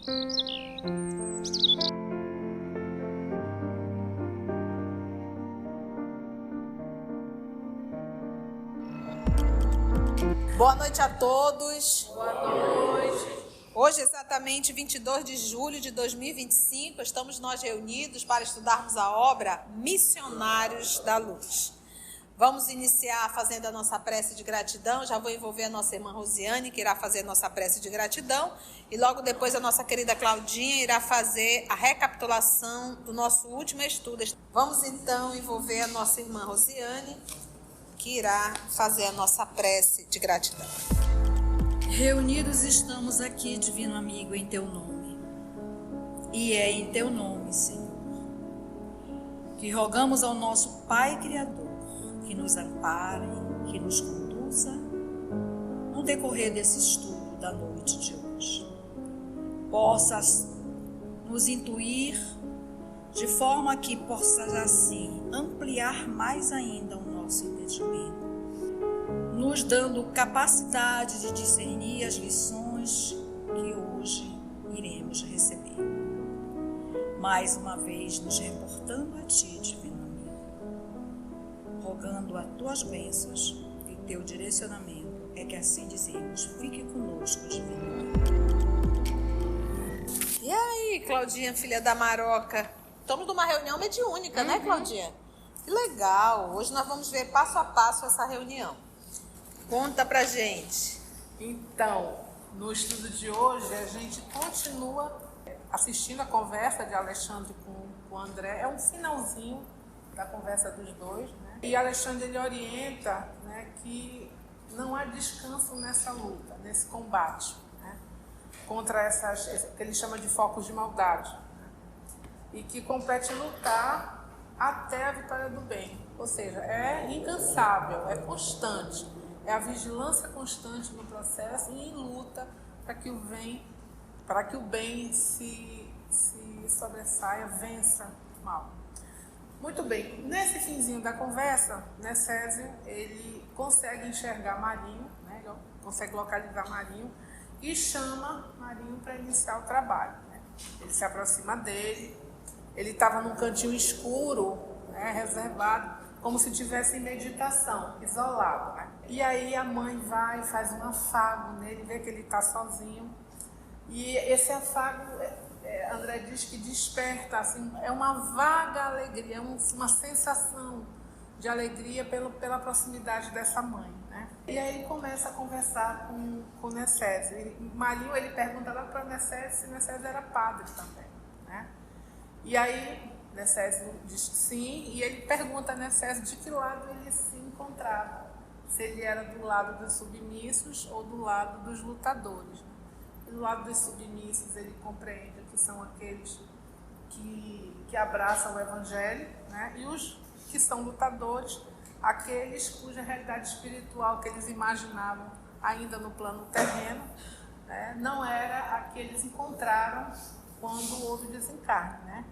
Boa noite a todos. Boa noite. Hoje, exatamente 22 de julho de 2025, estamos nós reunidos para estudarmos a obra Missionários da Luz. Vamos iniciar fazendo a nossa prece de gratidão. Já vou envolver a nossa irmã Rosiane, que irá fazer a nossa prece de gratidão. E logo depois a nossa querida Claudinha irá fazer a recapitulação do nosso último estudo. Vamos então envolver a nossa irmã Rosiane, que irá fazer a nossa prece de gratidão. Reunidos estamos aqui, divino amigo, em teu nome. E é em teu nome, Senhor, que rogamos ao nosso Pai Criador que nos ampare, que nos conduza no decorrer desse estudo da noite de hoje. Possas nos intuir de forma que possas assim ampliar mais ainda o nosso entendimento, nos dando capacidade de discernir as lições que hoje iremos receber. Mais uma vez nos reportando a Ti, divino amigo, rogando as Tuas bênçãos e Teu direcionamento, é que assim dizemos, fique conosco, divino amigo. E aí, Claudinha, filha da Maroca? Estamos numa reunião mediúnica, né, Claudinha? Que legal! Hoje nós vamos ver passo a passo essa reunião. Conta pra gente. Então, no estudo de hoje, a gente continua assistindo a conversa de Alexandre com o André. É um finalzinho da conversa dos dois, né? E Alexandre, ele orienta, né, que não há descanso nessa luta, nesse combate, né, contra essas, que ele chama de focos de maldade, né? E que compete lutar até a vitória do bem. Ou seja, é incansável, é constante. É a vigilância constante no processo e em luta para que o bem se sobressaia, vença o mal. Muito bem, nesse finzinho da conversa, né, Césio, ele consegue enxergar Marinho, né, ele consegue localizar Marinho e chama Marinho para iniciar o trabalho, né? Ele se aproxima dele, ele estava num cantinho escuro, né, reservado, como se estivesse em meditação, isolado, né? E aí a mãe vai e faz um afago nele, vê que ele está sozinho. E esse afago, André diz que desperta, assim, é uma vaga alegria, é uma sensação de alegria pela proximidade dessa mãe, né? E aí começa a conversar com Necésio. E Marinho, ele pergunta lá para Necésio se Necésio era padre também, né? E aí Necésio diz que sim, e ele pergunta a Necésio de que lado ele se encontrava, se ele era do lado dos submissos ou do lado dos lutadores. E do lado dos submissos ele compreende que são aqueles que abraçam o Evangelho, né? E os que são lutadores, aqueles cuja realidade espiritual que eles imaginavam ainda no plano terreno, né, não era a que eles encontraram quando houve desencarne, né?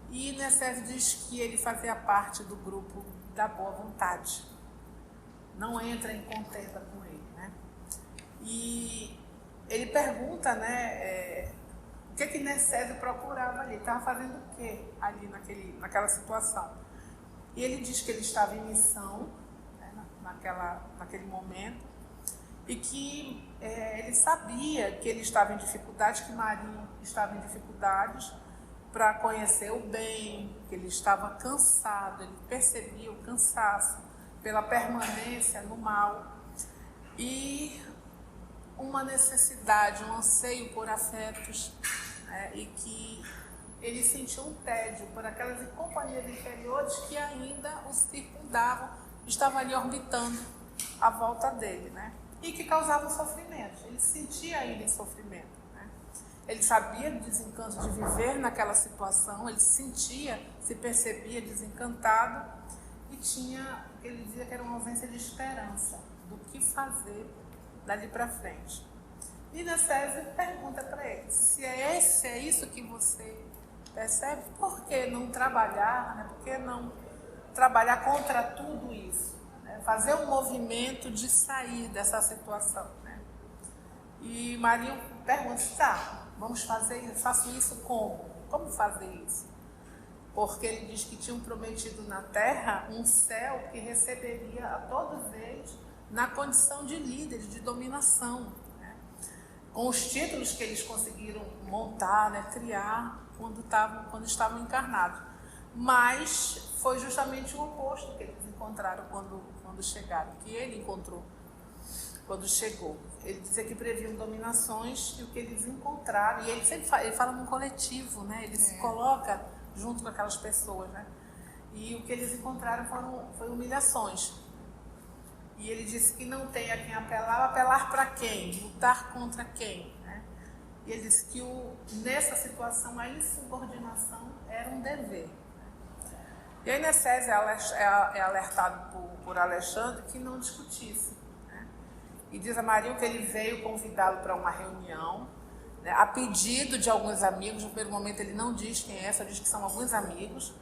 E Necésio diz que ele fazia parte do grupo da boa vontade. Não entra em contenda com ele, né? E ele pergunta, né, o que Necésio procurava ali, estava fazendo o que ali naquela situação. E ele diz que ele estava em missão, né, naquele momento, e que ele sabia que ele estava em dificuldade, que Marinho estava em dificuldades, para conhecer o bem, que ele estava cansado, ele percebia o cansaço pela permanência no mal e uma necessidade, um anseio por afetos, né, e que ele sentiu um tédio por aquelas companhias inferiores que ainda o circundavam, estavam ali orbitando à volta dele, né, e que causavam sofrimento. Ele se sentia ainda em sofrimento. Ele sabia do desencanto de viver naquela situação, ele se percebia desencantado e tinha, ele dizia que era uma ausência de esperança do que fazer dali para frente. E Necésio pergunta para ele, se é isso que você percebe, por que não trabalhar, né? Por que não trabalhar contra tudo isso? Né? Fazer um movimento de sair dessa situação, né? E Marinho pergunta, tá, faço isso como? Como fazer isso? Porque ele diz que tinham prometido na terra um céu que receberia a todos eles na condição de líderes, de dominação, né? Com os títulos que eles conseguiram montar, né, criar quando estavam encarnados. Mas foi justamente o oposto que eles encontraram quando chegaram, que ele encontrou quando chegou. Ele dizia que previam dominações e o que eles encontraram, e ele sempre fala num coletivo, né? Ele se coloca junto com aquelas pessoas, né? E o que eles encontraram foi humilhações. E ele disse que não tem a quem apelar para quem? Lutar contra quem? Né? E ele disse que nessa situação a insubordinação era um dever. E aí Necésio é alertado por Alexandre que não discutisse. Né? E diz a Marinho que ele veio convidá-lo para uma reunião, né, a pedido de alguns amigos. No primeiro momento ele não diz quem é, só diz que são alguns amigos,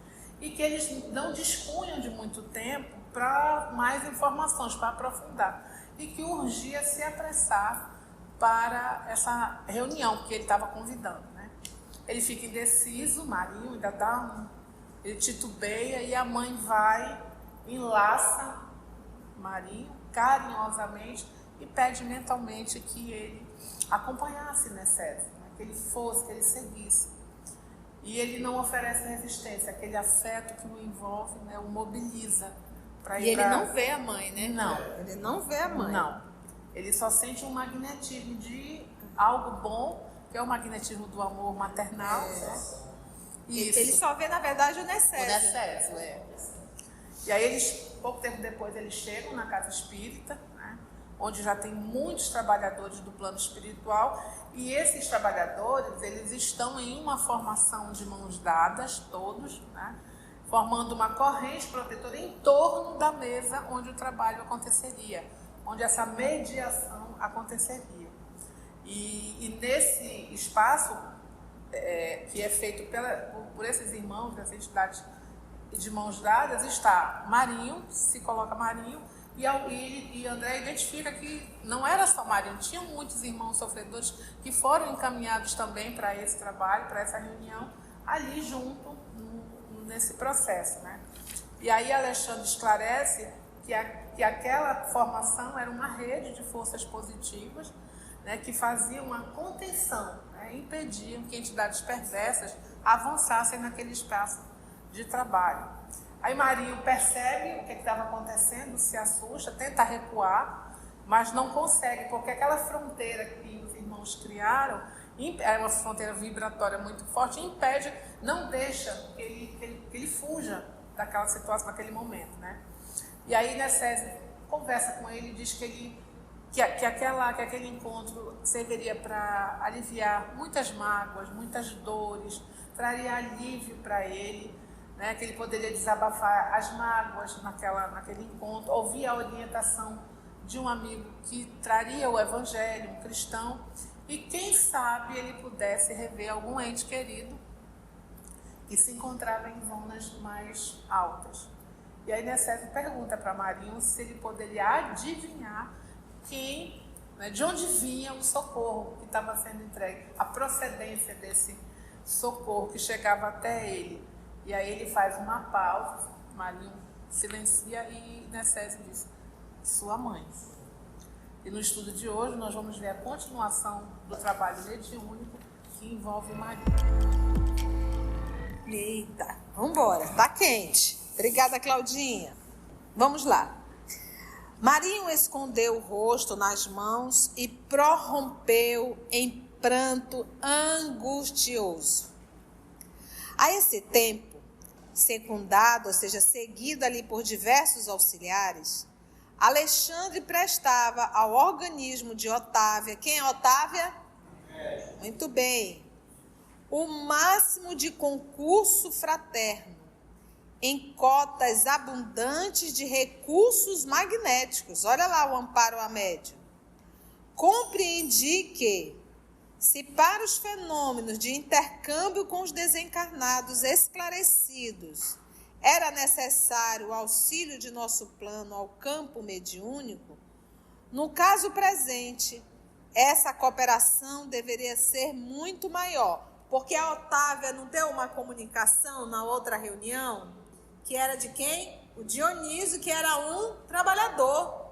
e que eles não dispunham de muito tempo para mais informações, para aprofundar, e que urgia se apressar para essa reunião que ele estava convidando. Né? Ele fica indeciso, Marinho ainda ele titubeia, e a mãe vai, enlaça Marinho carinhosamente e pede mentalmente que ele acompanhasse Necésio, né? Que ele fosse, que ele seguisse. E ele não oferece resistência, aquele afeto que o envolve, né, o mobiliza para ir. E ele não vê a mãe, né? Não. Ele não vê a mãe. Não. Ele só sente um magnetismo de algo bom, que é o magnetismo do amor maternal. Né? Isso. Ele só vê, na verdade, o Necésio. O Necésio, é. E aí, pouco tempo depois, eles chegam na casa espírita, né, onde já tem muitos trabalhadores do plano espiritual, e esses trabalhadores, eles estão em uma formação de mãos dadas, todos, né, formando uma corrente protetora em torno da mesa onde o trabalho aconteceria, onde essa mediação aconteceria. E nesse espaço, que é feito por esses irmãos, dessas entidades de mãos dadas, está Marinho, se coloca Marinho, e André identifica que não era só Marinho, tinham muitos irmãos sofredores que foram encaminhados também para esse trabalho, para essa reunião, ali junto, nesse processo. Né? E aí Alexandre esclarece que aquela formação era uma rede de forças positivas, né, que faziam uma contenção, né, impediam que entidades perversas avançassem naquele espaço de trabalho. Aí Marinho percebe o que estava acontecendo, se assusta, tenta recuar, mas não consegue, porque aquela fronteira que os irmãos criaram é uma fronteira vibratória muito forte, impede, não deixa que ele fuja daquela situação, naquele momento. Né? E aí Necésio conversa com ele e diz que aquele encontro serviria para aliviar muitas mágoas, muitas dores, traria alívio para ele, né, que ele poderia desabafar as mágoas naquele encontro, ouvir a orientação de um amigo que traria o evangelho, um cristão, e quem sabe ele pudesse rever algum ente querido que se encontrava em zonas mais altas. E aí Necésio pergunta para Marinho se ele poderia adivinhar de onde vinha o socorro que estava sendo entregue, a procedência desse socorro que chegava até ele. E aí ele faz uma pausa, Marinho silencia e Necésio diz: sua mãe. E no estudo de hoje nós vamos ver a continuação do trabalho mediúnico que envolve Marinho. Eita, vambora, tá quente. Obrigada, Claudinha. Vamos lá. Marinho escondeu o rosto nas mãos e prorrompeu em pranto angustioso. A esse tempo, secundado, ou seja, seguido ali por diversos auxiliares, Alexandre prestava ao organismo de Otávia, quem é Otávia? Muito bem, o máximo de concurso fraterno, em cotas abundantes de recursos magnéticos. Olha lá o amparo a médium. Compreendi que, se para os fenômenos de intercâmbio com os desencarnados esclarecidos era necessário o auxílio de nosso plano ao campo mediúnico, no caso presente, essa cooperação deveria ser muito maior. Porque a Otávia não deu uma comunicação na outra reunião, que era de quem? O Dionísio, que era um trabalhador.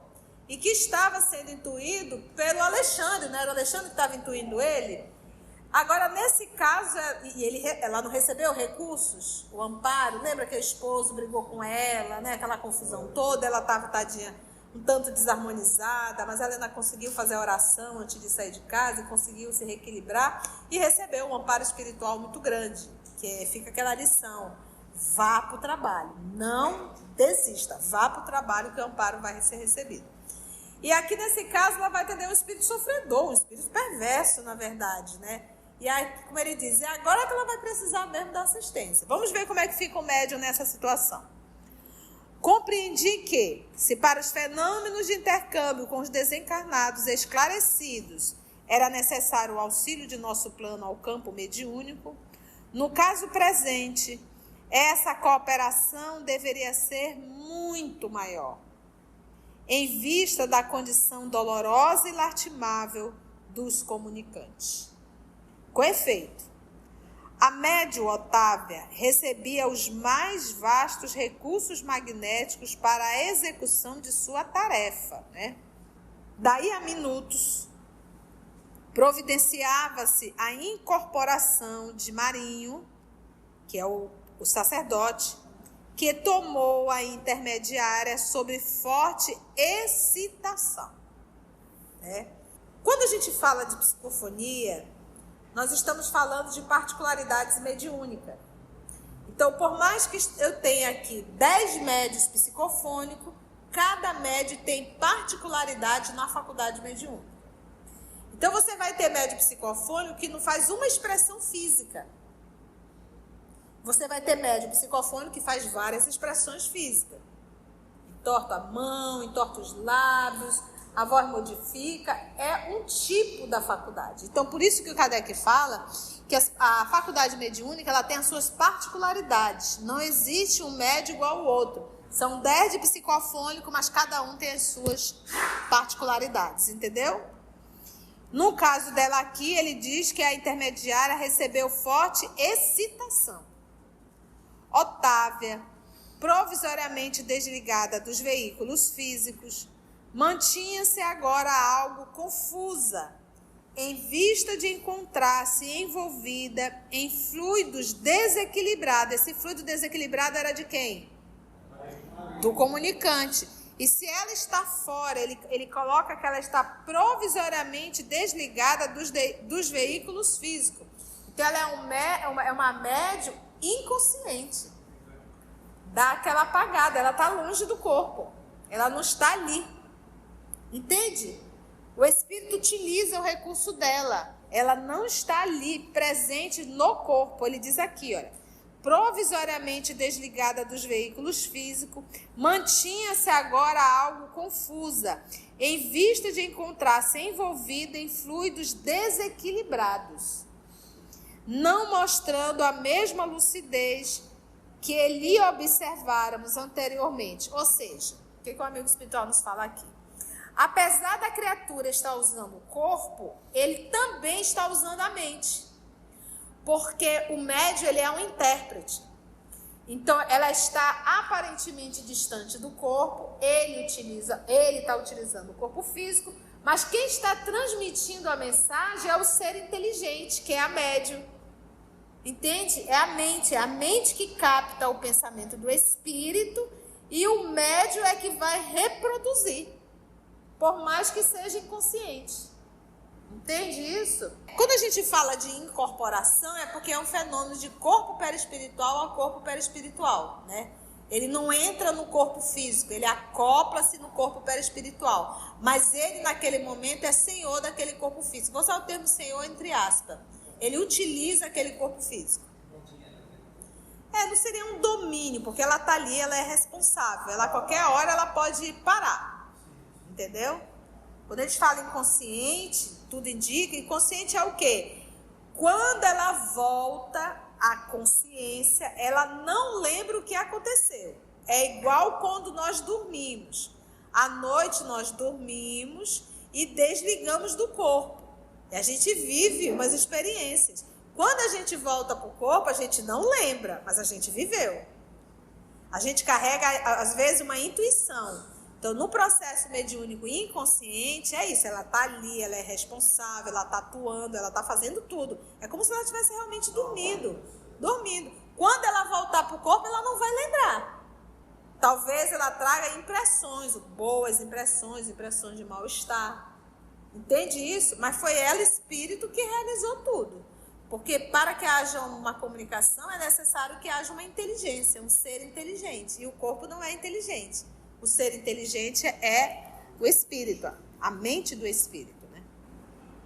E que estava sendo intuído pelo Alexandre, não era o Alexandre que estava intuindo ele? Agora, nesse caso, ela não recebeu recursos, o amparo, lembra que o esposo brigou com ela, né? Aquela confusão toda, ela estava, tadinha, um tanto desarmonizada, mas ela ainda conseguiu fazer a oração antes de sair de casa e conseguiu se reequilibrar e recebeu um amparo espiritual muito grande, que fica aquela lição: vá para o trabalho, não desista, vá para o trabalho que o amparo vai ser recebido. E aqui nesse caso ela vai atender um espírito sofredor, um espírito perverso, na verdade, né? E aí, como ele diz, é agora que ela vai precisar mesmo da assistência. Vamos ver como é que fica o médium nessa situação. Compreendi que, se para os fenômenos de intercâmbio com os desencarnados esclarecidos era necessário o auxílio de nosso plano ao campo mediúnico, no caso presente, essa cooperação deveria ser muito maior, em vista da condição dolorosa e lastimável dos comunicantes. Com efeito, a médium Otávia recebia os mais vastos recursos magnéticos para a execução de sua tarefa, né? Daí a minutos, providenciava-se a incorporação de Marinho, que é o sacerdote, que tomou a intermediária sob forte excitação, né? Quando a gente fala de psicofonia, nós estamos falando de particularidades mediúnicas. Então, por mais que eu tenha aqui 10 médios psicofônicos, cada médio tem particularidade na faculdade mediúnica. Então, você vai ter médio psicofônico que não faz uma expressão física. Você vai ter médio psicofônico que faz várias expressões físicas. Entorta a mão, entorta os lábios, a voz modifica, é um tipo da faculdade. Então, por isso que o Kardec fala que a faculdade mediúnica ela tem as suas particularidades. Não existe um médio igual ao outro. São 10 de psicofônico, mas cada um tem as suas particularidades, entendeu? No caso dela aqui, ele diz que a intermediária recebeu forte excitação. Otávia, provisoriamente desligada dos veículos físicos, mantinha-se agora algo confusa, em vista de encontrar-se envolvida em fluidos desequilibrados. Esse fluido desequilibrado era de quem? Do comunicante. E se ela está fora, ele coloca que ela está provisoriamente desligada dos veículos físicos. Então, ela é uma médium inconsciente. Dá aquela apagada, ela está longe do corpo. Ela não está ali. Entende? O espírito utiliza o recurso dela. Ela não está ali, presente no corpo. Ele diz aqui, olha, provisoriamente desligada dos veículos físicos, mantinha-se agora algo confusa, em vista de encontrar-se envolvida em fluidos desequilibrados, não mostrando a mesma lucidez que lhe observáramos anteriormente. Ou seja, o que o amigo espiritual nos fala aqui? Apesar da criatura estar usando o corpo, ele também está usando a mente. Porque o médium, ele é um intérprete. Então, ela está aparentemente distante do corpo, ele está utilizando o corpo físico, mas quem está transmitindo a mensagem é o ser inteligente, que é a médium. Entende? É a mente que capta o pensamento do espírito e o médium é que vai reproduzir. Por mais que seja inconsciente. Entende isso? Quando a gente fala de incorporação, é porque é um fenômeno de corpo perispiritual a corpo perispiritual, né? Ele não entra no corpo físico, ele acopla-se no corpo perispiritual. Mas ele, naquele momento, é senhor daquele corpo físico. Vou usar o termo senhor entre aspas. Ele utiliza aquele corpo físico. Não seria um domínio, porque ela está ali, ela é responsável. Ela, a qualquer hora, ela pode parar. Entendeu? Quando a gente fala inconsciente, tudo indica, inconsciente é o quê? Quando ela volta à consciência, ela não lembra o que aconteceu. É igual quando nós dormimos. À noite nós dormimos e desligamos do corpo. E a gente vive umas experiências. Quando a gente volta para o corpo, a gente não lembra, mas a gente viveu. A gente carrega, às vezes, uma intuição. Então, no processo mediúnico inconsciente, é isso. Ela está ali, ela é responsável, ela está atuando, ela está fazendo tudo. É como se ela estivesse realmente dormindo. Quando ela voltar para o corpo, ela não vai lembrar. Talvez ela traga impressões, boas impressões de mal-estar. Entende isso? Mas foi ela, espírito, que realizou tudo. Porque para que haja uma comunicação é necessário que haja uma inteligência, um ser inteligente. E o corpo não é inteligente. O ser inteligente é o espírito, a mente do espírito, né?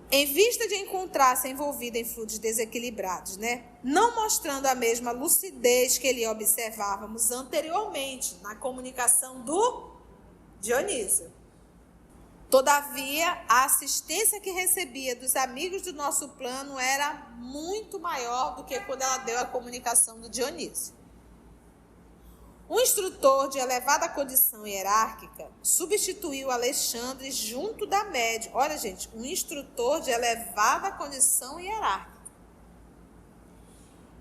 Em vista de encontrar-se envolvida em fluidos desequilibrados, né? Não mostrando a mesma lucidez que ele observávamos anteriormente na comunicação do Dionísio. Todavia, a assistência que recebia dos amigos do nosso plano era muito maior do que quando ela deu a comunicação do Dionísio. Um instrutor de elevada condição hierárquica substituiu Alexandre junto da médium. Olha, gente, um instrutor de elevada condição hierárquica.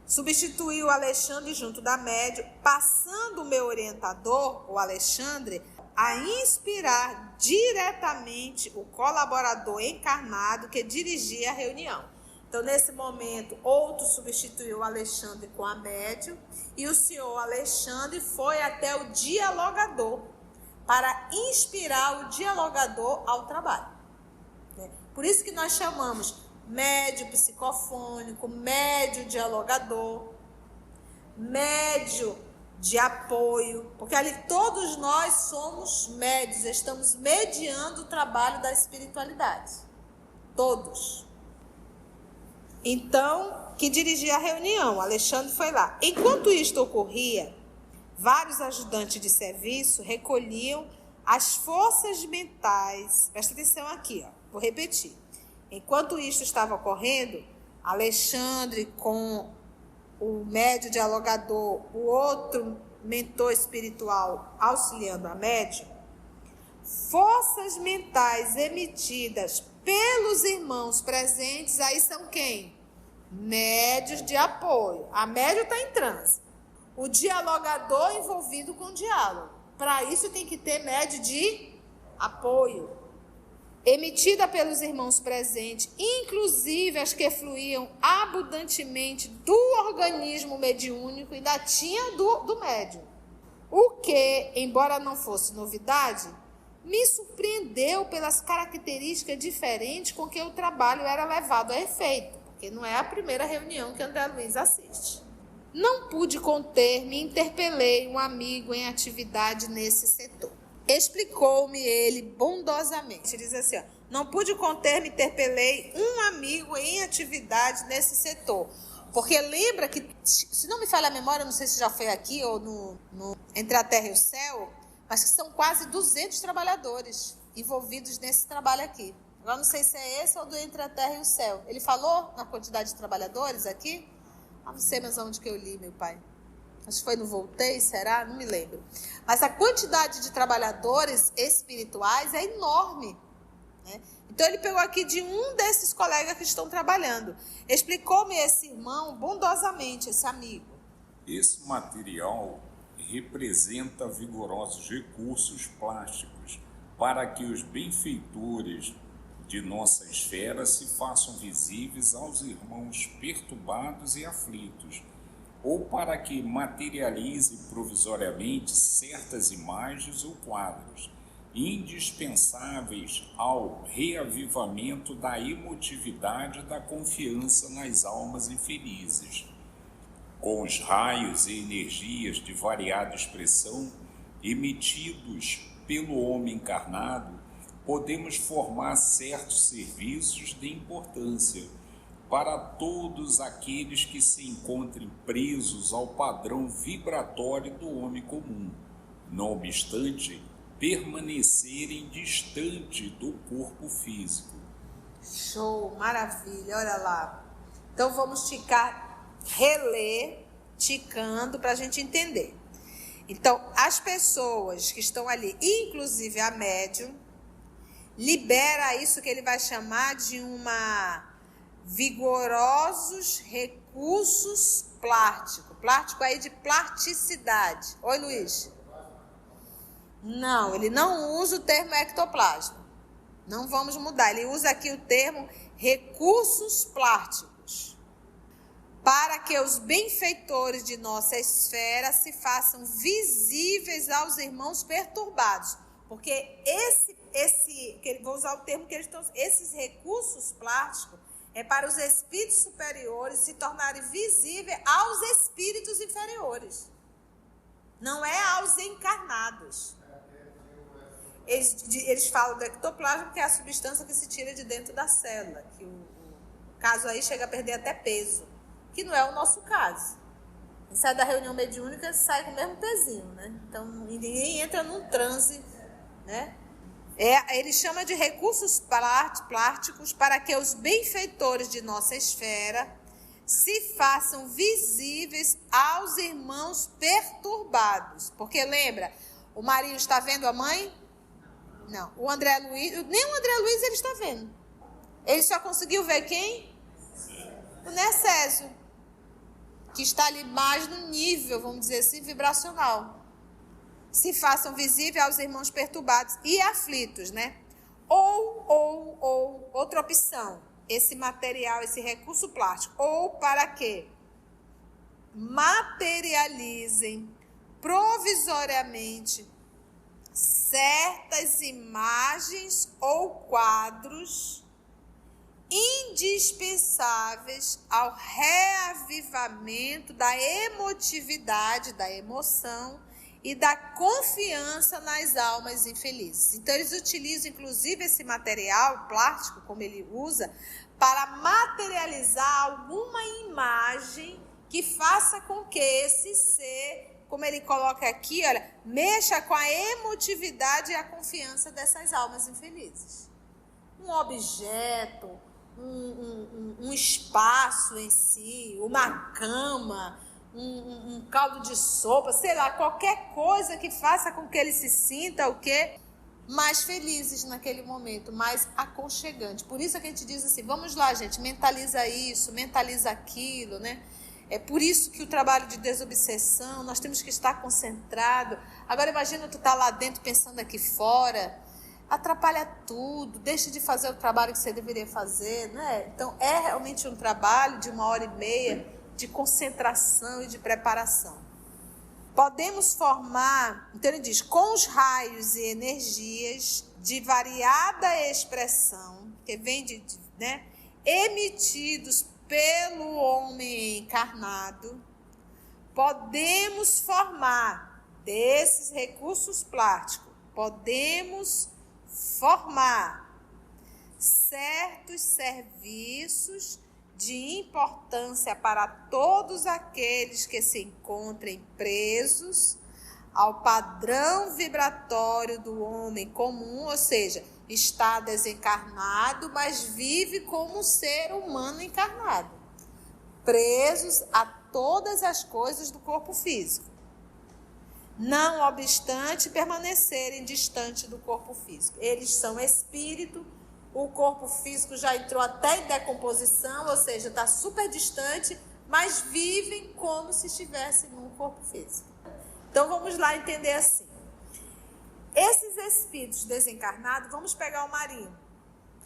Substituiu Alexandre junto da médium, passando o meu orientador, o Alexandre, a inspirar diretamente o colaborador encarnado que dirigia a reunião. Então, nesse momento, outro substituiu o Alexandre com a médium e o senhor Alexandre foi até o dialogador para inspirar o dialogador ao trabalho. Por isso que nós chamamos médium psicofônico, médium dialogador, médium de apoio, porque ali todos nós somos médios, estamos mediando o trabalho da espiritualidade. Todos. Então, que dirigia a reunião, Alexandre foi lá. Enquanto isto ocorria, vários ajudantes de serviço recolhiam as forças mentais. Presta atenção aqui, ó, vou repetir. Enquanto isto estava ocorrendo, Alexandre com o médium dialogador, o outro mentor espiritual auxiliando a médium, forças mentais emitidas pelos irmãos presentes, aí são quem? Médios de apoio. A médium está em transe. O dialogador envolvido com o diálogo. Para isso tem que ter médio de apoio. Emitida pelos irmãos presentes, inclusive as que fluíam abundantemente do organismo mediúnico, ainda tinha do médium. O que, embora não fosse novidade, me surpreendeu pelas características diferentes com que o trabalho era levado a efeito, porque não é a primeira reunião que André Luiz assiste. Não pude conter-me e interpelei um amigo em atividade nesse setor. Explicou-me ele bondosamente. Ele diz assim, ó, não pude conter-me, interpelei um amigo em atividade nesse setor. Porque lembra que, se não me falha a memória, não sei se já foi aqui ou no Entre a Terra e o Céu, mas que são quase 200 trabalhadores envolvidos nesse trabalho aqui. Agora não sei se é esse ou do Entre a Terra e o Céu. Ele falou na quantidade de trabalhadores aqui? Ah, não sei mais onde que eu li, meu pai. Acho que foi no Voltei, será? Não me lembro. Mas a quantidade de trabalhadores espirituais é enorme, né? Então, ele pegou aqui de um desses colegas que estão trabalhando. Explicou-me esse irmão bondosamente, esse amigo. Esse material representa vigorosos recursos plásticos para que os benfeitores de nossa esfera se façam visíveis aos irmãos perturbados e aflitos, ou para que materialize provisoriamente certas imagens ou quadros, indispensáveis ao reavivamento da emotividade da confiança nas almas infelizes. Com os raios e energias de variada expressão emitidos pelo homem encarnado, podemos formar certos serviços de importância para todos aqueles que se encontrem presos ao padrão vibratório do homem comum, não obstante permanecerem distante do corpo físico. Show, maravilha, olha lá. Então vamos reler, ticando, para a gente entender. Então, as pessoas que estão ali, inclusive a médium, libera isso que ele vai chamar de vigorosos recursos plásticos. Plástico aí de plasticidade. Oi, Luiz. Não, ele não usa o termo ectoplasma. Não vamos mudar. Ele usa aqui o termo recursos plásticos. Para que os benfeitores de nossa esfera se façam visíveis aos irmãos perturbados. Porque vou usar o termo que eles estão... Esses recursos plásticos é para os espíritos superiores se tornarem visíveis aos espíritos inferiores. Não é aos encarnados. Eles falam do ectoplasma, que é a substância que se tira de dentro da célula, que o caso aí chega a perder até peso, que não é o nosso caso. E sai da reunião mediúnica, sai com o mesmo pezinho, né? Então, ninguém entra num transe, né? Ele chama de recursos plásticos para que os benfeitores de nossa esfera se façam visíveis aos irmãos perturbados. Porque lembra, o Marinho está vendo a mãe? Não. O André Luiz, nem o André Luiz ele está vendo. Ele só conseguiu ver quem? O Necésio, que está ali mais no nível, vamos dizer assim, vibracional. Se façam visíveis aos irmãos perturbados e aflitos, né? Ou, outra opção, esse material, esse recurso plástico, ou para que materializem provisoriamente certas imagens ou quadros indispensáveis ao reavivamento da emotividade, da emoção e da confiança nas almas infelizes. Então, eles utilizam, inclusive, esse material plástico, como ele usa, para materializar alguma imagem que faça com que esse ser, como ele coloca aqui, olha, mexa com a emotividade e a confiança dessas almas infelizes. Um objeto, um espaço em si, uma cama, um caldo de sopa, sei lá, qualquer coisa que faça com que ele se sinta o quê? Mais felizes naquele momento, mais aconchegante. Por isso que a gente diz assim, vamos lá, gente, mentaliza isso, mentaliza aquilo, né? É por isso que o trabalho de desobsessão, nós temos que estar concentrado. Agora imagina tu estar lá dentro pensando aqui fora, atrapalha tudo, deixa de fazer o trabalho que você deveria fazer, né? Então é realmente um trabalho de 1h30 de concentração e de preparação. Podemos formar, então ele diz, com os raios e energias de variada expressão, que vem né, emitidos pelo homem encarnado, podemos formar desses recursos plásticos, podemos formar certos serviços de importância para todos aqueles que se encontrem presos ao padrão vibratório do homem comum, ou seja, está desencarnado, mas vive como um ser humano encarnado, presos a todas as coisas do corpo físico, não obstante permanecerem distante do corpo físico. Eles são espírito. O corpo físico já entrou até em decomposição, ou seja, está super distante, mas vivem como se estivessem no corpo físico. Então, vamos lá entender assim. Esses espíritos desencarnados, vamos pegar o Marinho,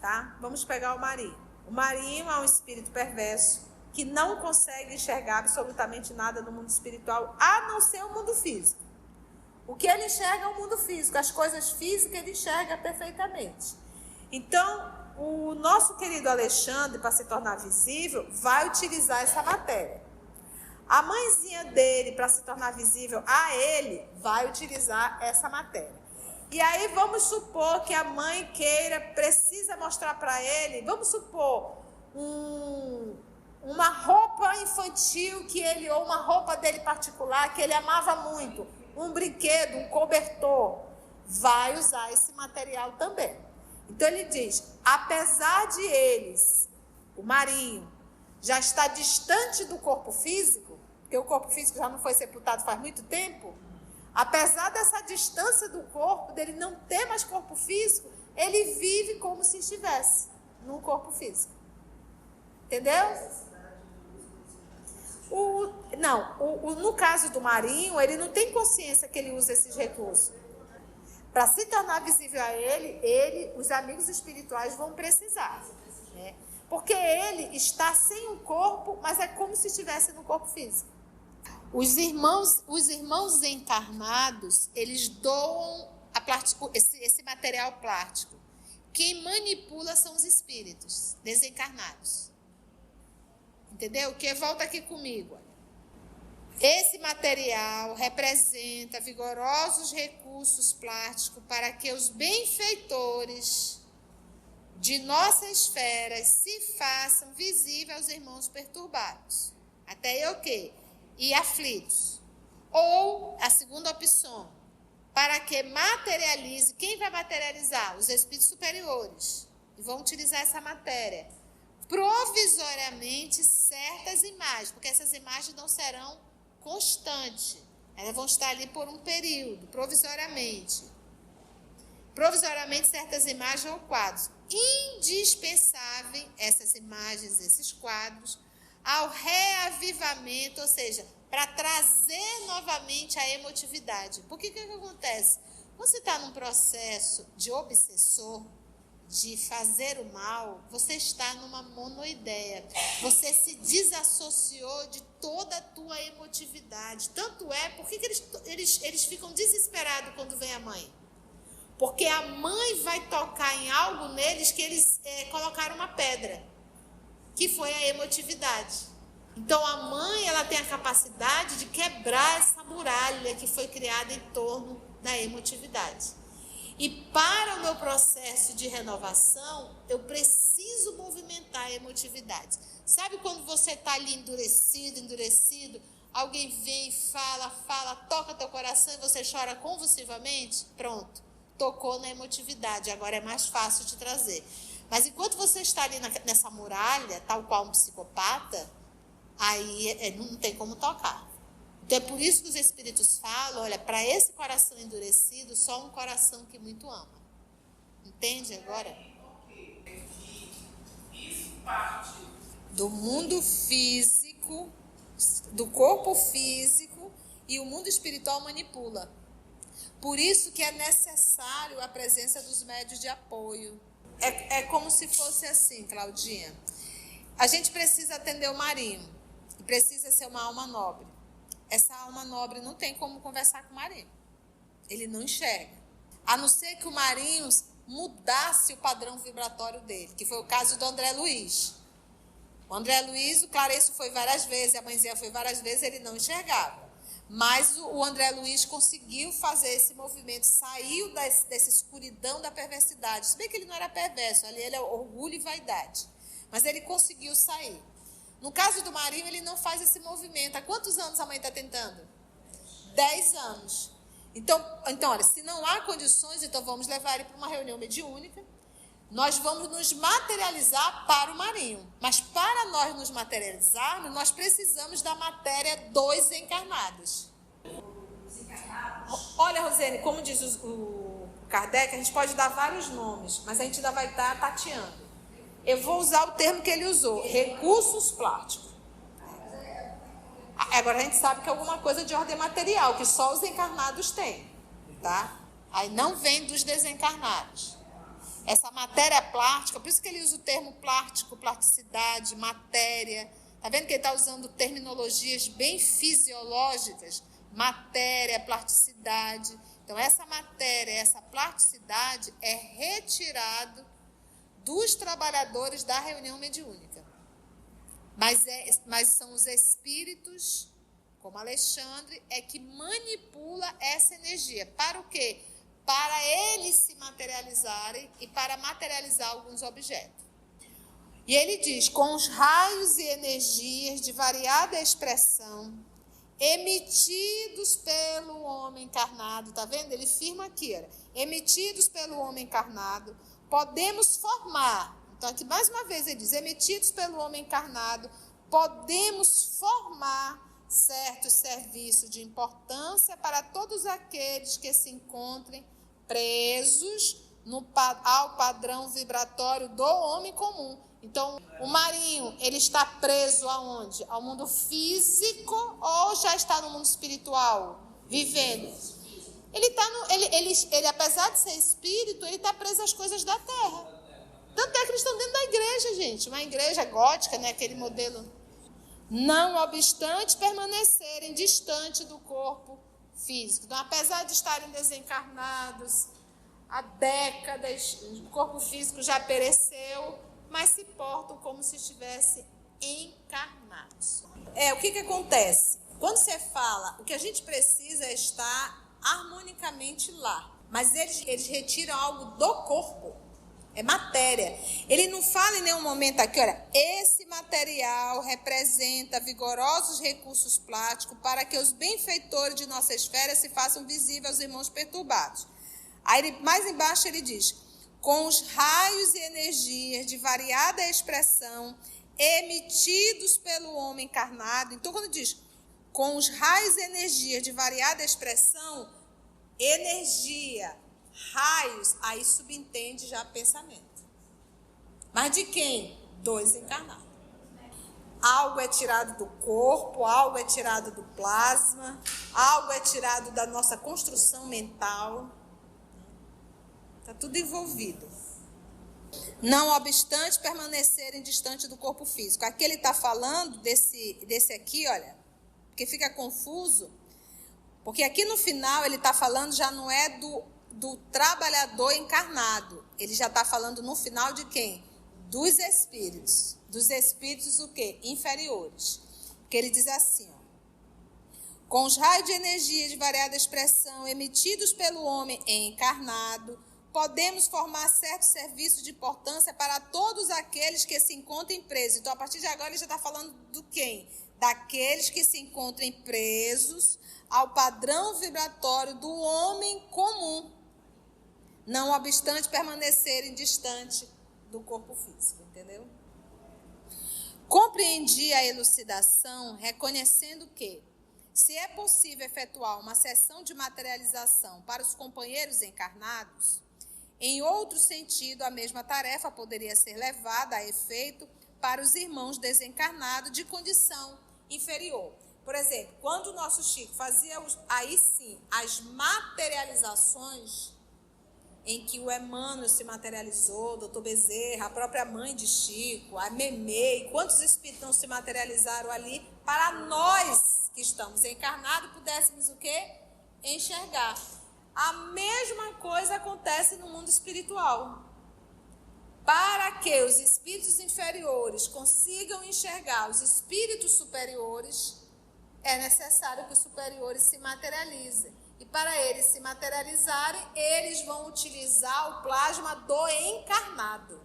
tá? Vamos pegar o Marinho. O Marinho é um espírito perverso que não consegue enxergar absolutamente nada no mundo espiritual, a não ser o mundo físico. O que ele enxerga é o mundo físico, as coisas físicas ele enxerga perfeitamente. Então, o nosso querido Alexandre, para se tornar visível, vai utilizar essa matéria. A mãezinha dele, para se tornar visível a ele, vai utilizar essa matéria. E aí, vamos supor que a mãe precisa mostrar para ele, vamos supor, uma roupa infantil ou uma roupa dele particular que ele amava muito, um brinquedo, um cobertor, vai usar esse material também. Então ele diz, apesar de eles, o Marinho, já está distante do corpo físico, porque o corpo físico já não foi sepultado faz muito tempo, apesar dessa distância do corpo, dele não ter mais corpo físico, ele vive como se estivesse num corpo físico. Entendeu? No caso do Marinho, ele não tem consciência que ele usa esses recursos. Para se tornar visível a ele, os amigos espirituais vão precisar. Né? Porque ele está sem um corpo, mas é como se estivesse no corpo físico. Os irmãos encarnados, eles doam esse material plástico. Quem manipula são os espíritos desencarnados. Entendeu? Que volta aqui comigo. Esse material representa vigorosos recursos plásticos para que os benfeitores de nossa esfera se façam visíveis aos irmãos perturbados. Até aí, ok. E aflitos. Ou, a segunda opção, para que materialize. Quem vai materializar? Os espíritos superiores. E vão utilizar essa matéria. Provisoriamente certas imagens, porque essas imagens não serão constantes. Elas vão estar ali por um período, provisoriamente. Provisoriamente certas imagens ou quadros. Indispensável essas imagens, esses quadros, ao reavivamento, ou seja, para trazer novamente a emotividade. Por que acontece? Quando você está num processo de obsessor, de fazer o mal, você está numa monoideia. Você se desassociou de toda a tua emotividade. Tanto é, por que eles ficam desesperados quando vem a mãe? Porque a mãe vai tocar em algo neles que eles colocaram uma pedra, que foi a emotividade. Então a mãe, ela tem a capacidade de quebrar essa muralha que foi criada em torno da emotividade. E para o meu processo de renovação, eu preciso movimentar a emotividade. Sabe quando você está ali endurecido, alguém vem, fala, toca teu coração e você chora convulsivamente? Pronto, tocou na emotividade, agora é mais fácil de trazer. Mas enquanto você está ali nessa muralha, tal qual um psicopata, aí não tem como tocar. Então é por isso que os espíritos falam, olha, para esse coração endurecido, só um coração que muito ama. Entende agora? Isso parte do mundo físico, do corpo físico, e o mundo espiritual manipula. Por isso que é necessário a presença dos médios de apoio. É como se fosse assim, Claudinha. A gente precisa atender o Marinho, e precisa ser uma alma nobre. Essa alma nobre não tem como conversar com o Marinho. Ele não enxerga. A não ser que o Marinho mudasse o padrão vibratório dele, que foi o caso do André Luiz. O André Luiz, o Clarencio foi várias vezes, a mãezinha foi várias vezes, ele não enxergava. Mas o André Luiz conseguiu fazer esse movimento, saiu dessa escuridão da perversidade. Se bem que ele não era perverso, ali ele é orgulho e vaidade. Mas ele conseguiu sair. No caso do Marinho, ele não faz esse movimento. Há quantos anos a mãe está tentando? 10 anos. Então, olha, se não há condições, então vamos levar ele para uma reunião mediúnica. Nós vamos nos materializar para o Marinho. Mas para nós nos materializarmos, nós precisamos da matéria dos encarnados. Olha, Rosane, como diz o Kardec, a gente pode dar vários nomes, mas a gente ainda vai estar tateando. Eu vou usar o termo que ele usou, recursos plásticos. Agora a gente sabe que é alguma coisa de ordem material, que só os encarnados têm, tá? Aí não vem dos desencarnados. Essa matéria plástica, por isso que ele usa o termo plástico, plasticidade, matéria. Tá vendo que ele está usando terminologias bem fisiológicas? Matéria, plasticidade. Então essa matéria, essa plasticidade é retirado dos trabalhadores da reunião mediúnica. Mas são os espíritos, como Alexandre, que manipula essa energia. Para o quê? Para eles se materializarem e para materializar alguns objetos. E ele diz, com os raios e energias de variada expressão, emitidos pelo homem encarnado, tá vendo? Ele firma aqui, olha, emitidos pelo homem encarnado, podemos formar, então aqui mais uma vez ele diz, emitidos pelo homem encarnado, podemos formar certos serviços de importância para todos aqueles que se encontrem presos ao padrão vibratório do homem comum. Então, o marinho, ele está preso aonde? Ao mundo físico ou já está no mundo espiritual? Vivendo. Ele, apesar de ser espírito, ele está preso às coisas da terra. Tanto é que eles estão dentro da igreja, gente. Uma igreja gótica, né? Aquele modelo. Não obstante permanecerem distante do corpo físico. Então, apesar de estarem desencarnados há décadas, o corpo físico já pereceu, mas se portam como se estivessem encarnados. O que acontece? Quando você fala, o que a gente precisa é estar harmonicamente lá. Mas eles retiram algo do corpo. É matéria. Ele não fala em nenhum momento aqui, olha, esse material representa vigorosos recursos plásticos para que os benfeitores de nossa esfera se façam visíveis aos irmãos perturbados. Aí, mais embaixo, ele diz, com os raios e energias de variada expressão emitidos pelo homem encarnado. Então, quando diz com os raios e energias de variada expressão, energia, raios, aí subentende já pensamento. Mas de quem? Dos encarnados. Algo é tirado do corpo, algo é tirado do plasma, algo é tirado da nossa construção mental. Está tudo envolvido. Não obstante permanecerem distante do corpo físico. Aqui ele está falando desse aqui, olha, porque fica confuso, porque aqui no final ele está falando já não é do trabalhador encarnado. Ele já está falando no final de quem? Dos espíritos. Dos espíritos o quê? Inferiores. Que ele diz assim, ó. Com os raios de energia de variada expressão emitidos pelo homem encarnado, podemos formar certo serviço de importância para todos aqueles que se encontrem presos. Então, a partir de agora, ele já está falando do quem? Daqueles que se encontrem presos ao padrão vibratório do homem comum, não obstante permanecerem distante do corpo físico, entendeu? Compreendi a elucidação, reconhecendo que, se é possível efetuar uma sessão de materialização para os companheiros encarnados, em outro sentido, a mesma tarefa poderia ser levada a efeito para os irmãos desencarnados de condição inferior. Por exemplo, quando o nosso Chico fazia, aí sim, as materializações em que o Emmanuel se materializou, o doutor Bezerra, a própria mãe de Chico, a Memei, quantos espíritos não se materializaram ali para nós que estamos encarnados pudéssemos o quê? Enxergar. A mesma coisa acontece no mundo espiritual. Para que os espíritos inferiores consigam enxergar os espíritos superiores, é necessário que os superiores se materializem. E para eles se materializarem, eles vão utilizar o plasma do encarnado.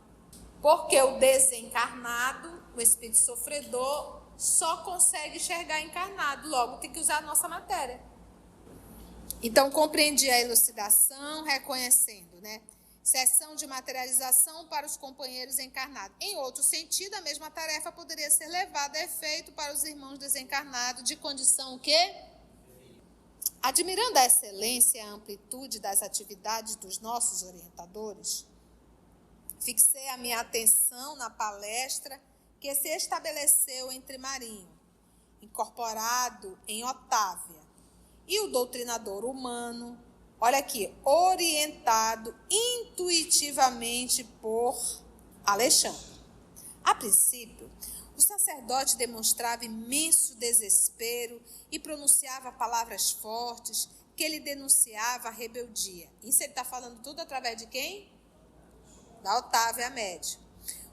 Porque o desencarnado, o espírito sofredor, só consegue enxergar encarnado. Logo, tem que usar a nossa matéria. Então, compreendi a elucidação, reconhecendo, né? Sessão de materialização para os companheiros encarnados. Em outro sentido, a mesma tarefa poderia ser levada a efeito para os irmãos desencarnados de condição o quê? Admirando a excelência e a amplitude das atividades dos nossos orientadores, fixei a minha atenção na palestra que se estabeleceu entre Marinho, incorporado em Otávia, e o doutrinador humano, olha aqui, orientado intuitivamente por Alexandre. A princípio, o sacerdote demonstrava imenso desespero e pronunciava palavras fortes que ele denunciava a rebeldia. Isso ele está falando tudo através de quem? Da Otávia médium.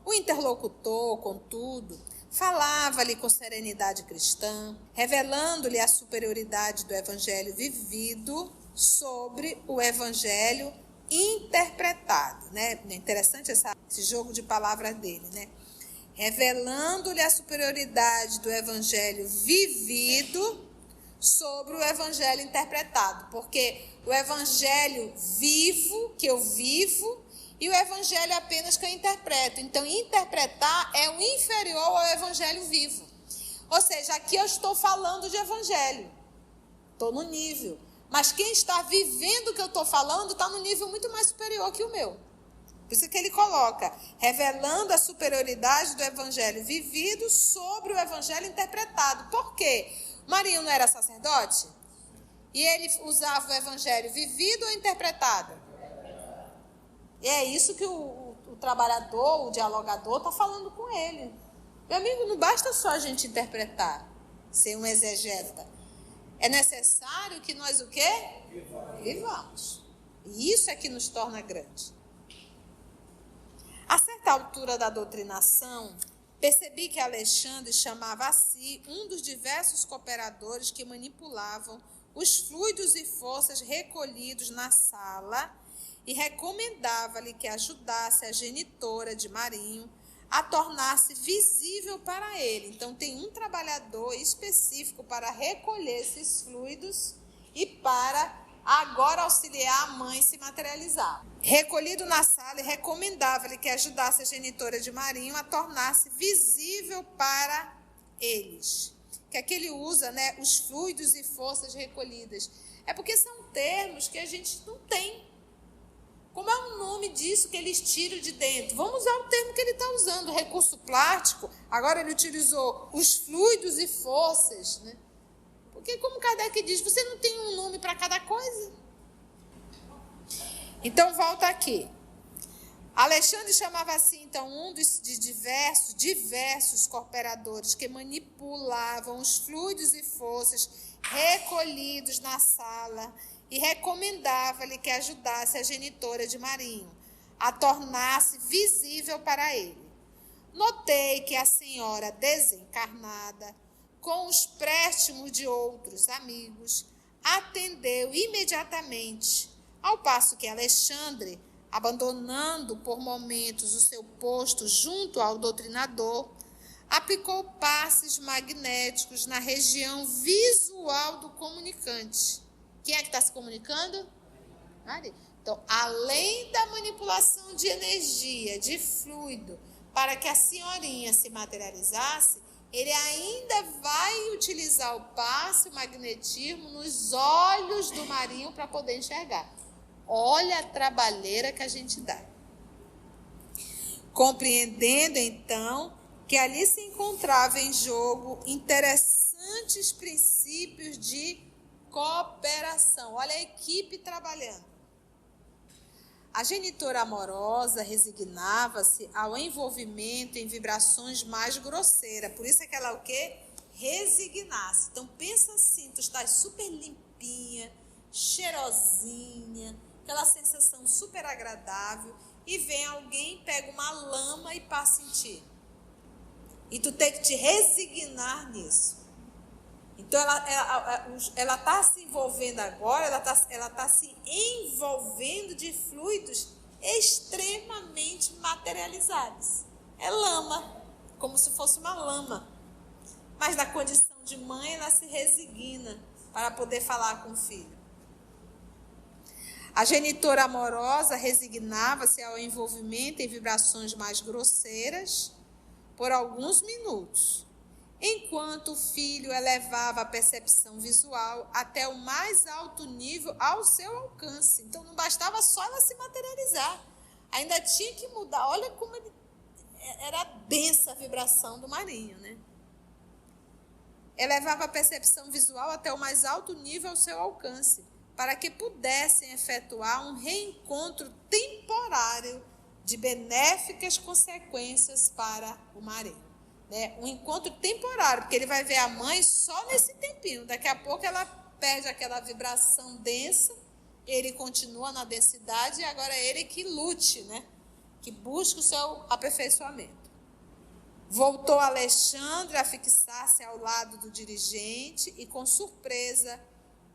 O interlocutor, contudo, falava-lhe com serenidade cristã, revelando-lhe a superioridade do evangelho vivido sobre o evangelho interpretado, né? Interessante esse jogo de palavras dele, né? Revelando-lhe a superioridade do evangelho vivido sobre o evangelho interpretado, porque o evangelho vivo, que eu vivo, e o evangelho apenas que eu interpreto. Então, interpretar é o inferior ao evangelho vivo. Ou seja, aqui eu estou falando de evangelho, estou no nível, Mas quem está vivendo o que eu estou falando está no nível muito mais superior que o meu. Por isso que ele coloca, revelando a superioridade do evangelho vivido sobre o evangelho interpretado. Por quê? Marinho não era sacerdote? E ele usava o evangelho vivido ou interpretado? E é isso que o trabalhador, o dialogador, está falando com ele. Meu amigo, não basta só a gente interpretar, ser um exegeta. É necessário que nós o quê? Vivamos. E isso é que nos torna grandes. A certa altura da doutrinação, percebi que Alexandre chamava a si um dos diversos cooperadores que manipulavam os fluidos e forças recolhidos na sala e recomendava-lhe que ajudasse a genitora de Marinho a tornar-se visível para ele. Então, tem um trabalhador específico para recolher esses fluidos e para agora auxiliar a mãe se materializar. Recolhido na sala, e recomendava-lhe que ajudasse a genitora de Marinho a tornar-se visível para eles. Que aqui ele usa, né, os fluidos e forças recolhidas. É porque são termos que a gente não tem. Como é o nome disso que eles tiram de dentro? Vamos usar o termo que ele está usando, recurso plástico. Agora ele utilizou os fluidos e forças, né? Porque como Kardec diz, você não tem um nome para cada coisa? Então, volta aqui. Alexandre chamava assim, então, um dos diversos cooperadores que manipulavam os fluidos e forças recolhidos na sala e recomendava-lhe que ajudasse a genitora de Marinho a tornar-se visível para ele. Notei que a senhora desencarnada, com os préstimos de outros amigos, atendeu imediatamente, ao passo que Alexandre, abandonando por momentos o seu posto junto ao doutrinador, aplicou passes magnéticos na região visual do comunicante. Quem é que está se comunicando? Maria. Então, além da manipulação de energia, de fluido, para que a senhorinha se materializasse, ele ainda vai utilizar o passe, o magnetismo, nos olhos do Marinho para poder enxergar. Olha a trabalheira que a gente dá. Compreendendo, então, que ali se encontrava em jogo interessantes princípios de cooperação. Olha a equipe trabalhando. A genitora amorosa resignava-se ao envolvimento em vibrações mais grosseiras. Por isso é que ela o quê? Resignasse. Então pensa assim, tu estás super limpinha, cheirosinha, aquela sensação super agradável, e vem alguém, pega uma lama e passa em ti. E tu tem que te resignar nisso. Então, ela está se envolvendo agora, ela tá se envolvendo de fluidos extremamente materializados. É lama, como se fosse uma lama. Mas na condição de mãe, ela se resigna para poder falar com o filho. A genitora amorosa resignava-se ao envolvimento em vibrações mais grosseiras por alguns minutos, enquanto o filho elevava a percepção visual até o mais alto nível ao seu alcance. Então, não bastava só ela se materializar, ainda tinha que mudar. Olha como era densa a vibração do Marinho, né? Elevava a percepção visual até o mais alto nível ao seu alcance, para que pudessem efetuar um reencontro temporário de benéficas consequências para o Marinho. Né? Um encontro temporário, porque ele vai ver a mãe só nesse tempinho. Daqui a pouco ela perde aquela vibração densa, ele continua na densidade, e agora é ele que lute, né? Que busca o seu aperfeiçoamento. Voltou Alexandre a fixar-se ao lado do dirigente e, com surpresa,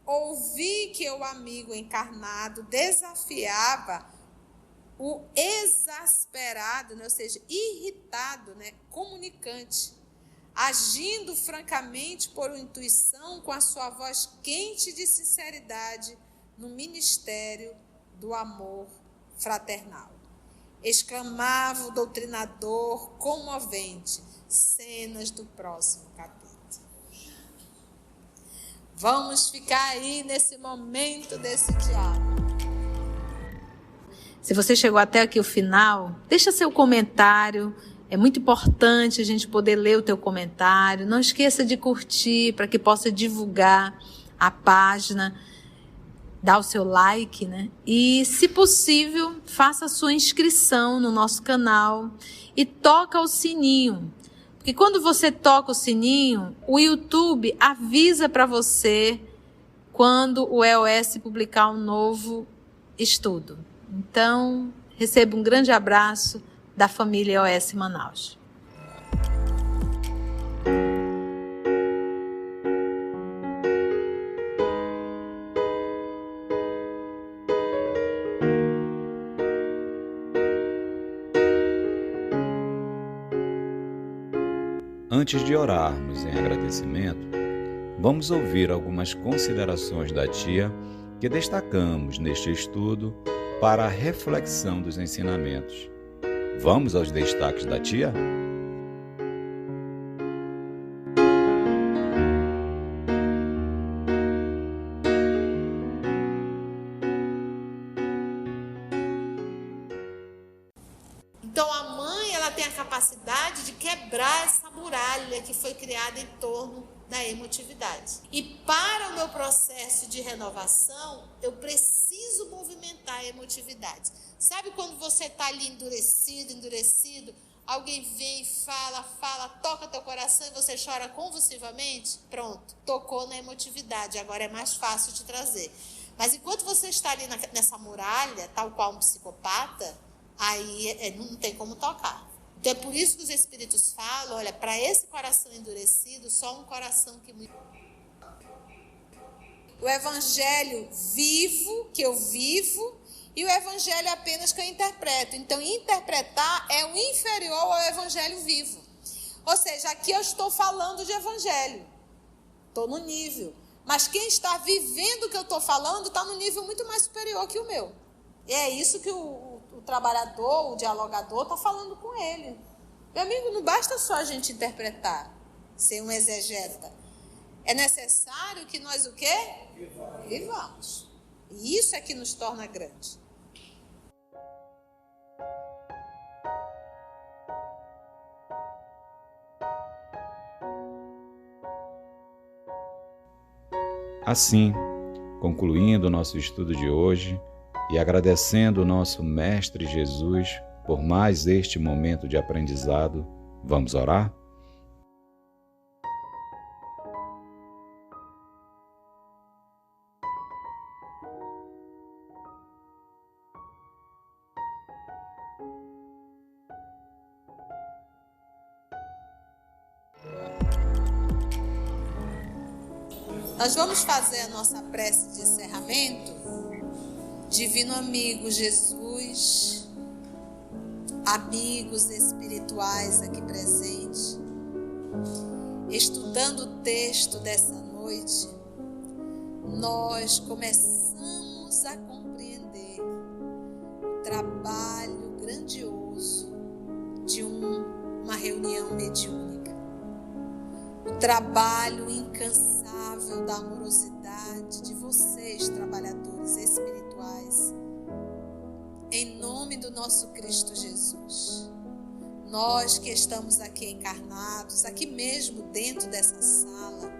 ouvi que o amigo encarnado desafiava o exasperado, né, ou seja, irritado, né, comunicante, agindo francamente por intuição com a sua voz quente de sinceridade no ministério do amor fraternal. Exclamava o doutrinador comovente. Cenas do próximo capítulo. Vamos ficar aí nesse momento desse diálogo. Se você chegou até aqui o final, deixa seu comentário. É muito importante a gente poder ler o teu comentário. Não esqueça de curtir para que possa divulgar a página. Dá o seu like, né? E, se possível, faça a sua inscrição no nosso canal e toca o sininho. Porque quando você toca o sininho, o YouTube avisa para você quando o EOS publicar um novo estudo. Então, receba um grande abraço da família EOS Manaus. Antes de orarmos em agradecimento, vamos ouvir algumas considerações da tia que destacamos neste estudo para a reflexão dos ensinamentos. Vamos aos destaques da tia? Então a mãe, ela tem a capacidade de quebrar essa muralha que foi criada em torno da emotividade. E para o meu processo de renovação, eu preciso movimentar a emotividade. Sabe quando você está ali endurecido, alguém vem e fala, toca teu coração e você chora convulsivamente? Pronto, tocou na emotividade, agora é mais fácil de trazer. Mas enquanto você está ali nessa muralha, tal qual um psicopata, aí não tem como tocar. Então é por isso que os espíritos falam, olha, para esse coração endurecido, só um coração que... O evangelho vivo, que eu vivo, e o evangelho apenas que eu interpreto. Então interpretar é o inferior ao evangelho vivo. Ou seja, aqui eu estou falando de evangelho. Estou no nível. Mas quem está vivendo o que eu estou falando está no nível muito mais superior que o meu. E é isso que o trabalhador, o dialogador, está falando com ele. Meu amigo, não basta só a gente interpretar, ser um exegeta. É necessário que nós o quê? Vivamos. E isso é que nos torna grandes. Assim, concluindo o nosso estudo de hoje e agradecendo o nosso Mestre Jesus por mais este momento de aprendizado, vamos orar? Nós vamos fazer a nossa prece de encerramento. Divino amigo Jesus, amigos espirituais aqui presentes, estudando o texto dessa noite, nós começamos a compreender o trabalho grandioso de uma reunião mediúnica, o trabalho incansável da amorosidade de vocês, trabalhadores espirituais, em nome do nosso Cristo Jesus. Nós que estamos aqui encarnados, aqui mesmo dentro dessa sala,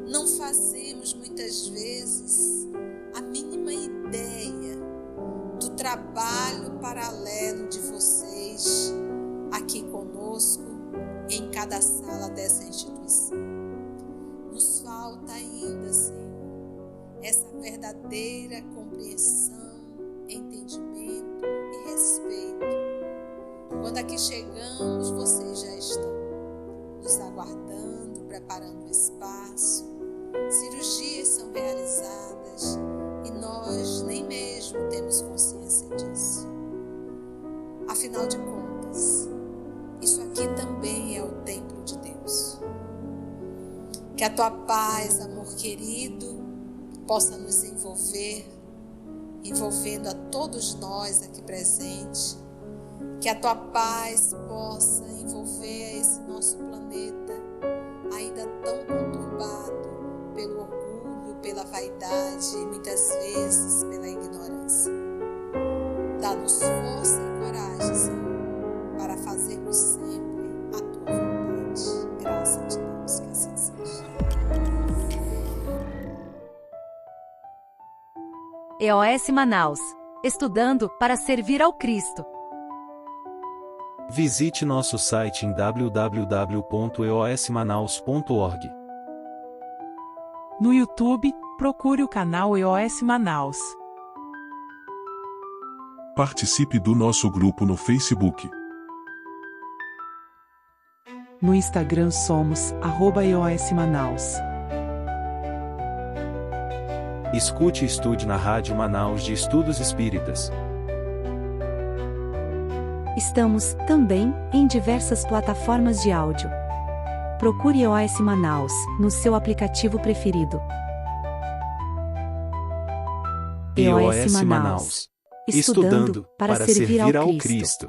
não fazemos muitas vezes a mínima ideia do trabalho paralelo de vocês aqui conosco, em cada sala dessa instituição. Nos falta ainda, Senhor, essa verdadeira compreensão, entendimento e respeito. Quando aqui chegamos, vocês já estão nos aguardando, preparando o espaço. Cirurgias são realizadas e nós nem mesmo temos consciência disso. Afinal de contas, isso aqui também é o templo de Deus. Que a tua paz, amor querido, possa nos envolvendo a todos nós aqui presentes. Que a tua paz possa envolver esse nosso planeta, ainda tão conturbado pelo orgulho, pela vaidade e muitas vezes pela ignorância. Dá-nos força e coragem, Senhor, para fazermos sempre a tua vontade. Graças a Deus, que assim seja. EOS Manaus. Estudando para servir ao Cristo. Visite nosso site em www.eosmanaus.org. No YouTube, procure o canal EOS Manaus. Participe do nosso grupo no Facebook. No Instagram somos @EOS Manaus. Escute e estude na Rádio Manaus de Estudos Espíritas. Estamos, também, em diversas plataformas de áudio. Procure EOS Manaus, no seu aplicativo preferido. EOS Manaus. Estudando para servir ao Cristo.